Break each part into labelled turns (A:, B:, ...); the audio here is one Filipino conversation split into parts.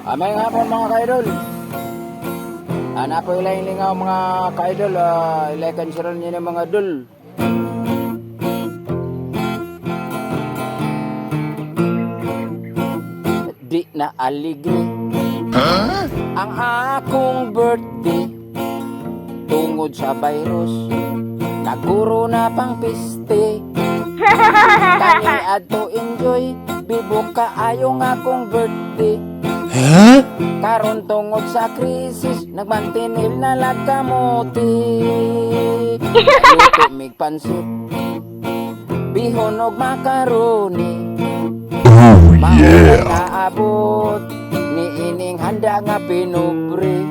A: May hapon mga ka-idol. Napo ilang lingaw mga ka-idol. Ilakan siya niyo ng mga dul. Di na aligre ang akong birthday tungod sa virus. Naguro na pang piste. Kani adto enjoy. Bibok kaayo nga akong birthday. Karon tungod sa krisis nagmantinil na lagkamuti. Luto mig pansit, bihon og makaroni. Yeah. Naabot ni ining handa nga pinubre.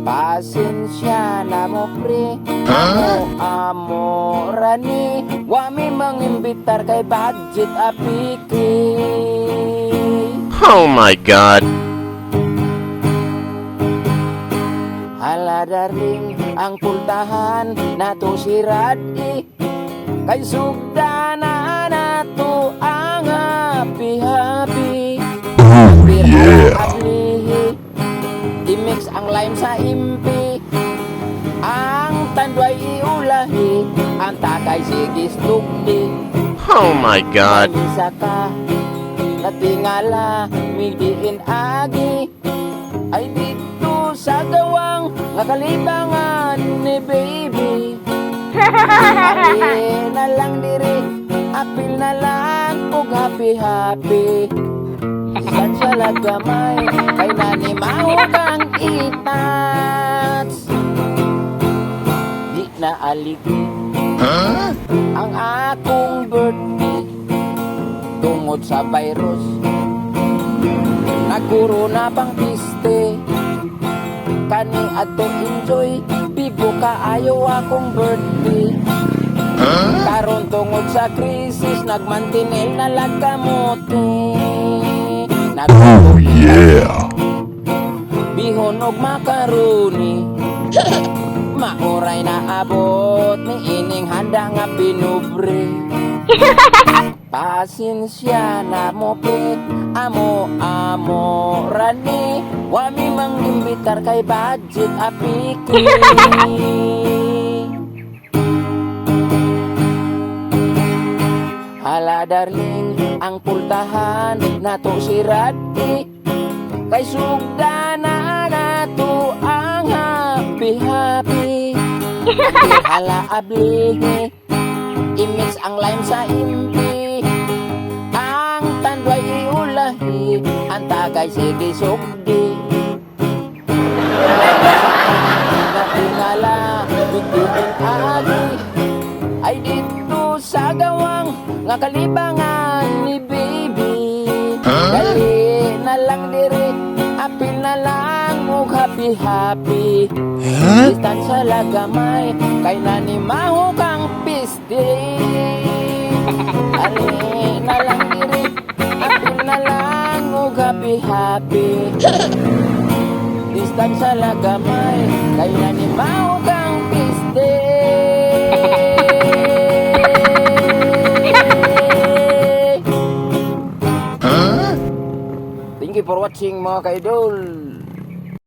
A: Pasensya na mo pre, amo rani. Wami mangimbitar kay budget apiki.
B: Oh my God.
A: Hala darling, ang pultahan nato si Radi. Kay sugda na nato ang happy-happy.
B: Yeah.
A: I-mix ang lime sa impi. Ang tandway iulahi. Ang takay sigis tukdi.
B: Oh my God.
A: Isa ka natingala, midiin agi. Ay dito sa gawang nakalibangan ni baby. Apil na lang diri, apil na lang ug happy-happy. Isan sa lagamay, kay nanimaw kang itats. Di na aligi ang akong birthday tungod sa virus. Naguro na pang piste. Kani adto enjoy. Bibo kaayo akong birthday. Karon tungod sa krisis nagmantinil na lagkamuti.
B: Oh yeah.
A: Bihon og makaroni. Mauray na abot ni ining handa nga pinubre. Pasensya na mo pe, amo rani. Wami mangimbitar kay budget apiki. Hala darling, ang pultahan nato si Radi. Kay sugda na nato ang happy-happy. Hala ablihi, i-mix ang lime sa impi. Ang tandway iulahi, ang tagay sige sugdi. Natingala, bigyan agi. Ay dito sa gawang nga kalibangan ni baby. Dali na lang diri, apil na lang ug happy-happy. Distansya lagamay, kay nanimaho kang piste. Dali na lang diri, apil na lang ug happy-happy. Distansya lagamay, kay nanimaho kang piste. Thank you for watching mga ka-idol.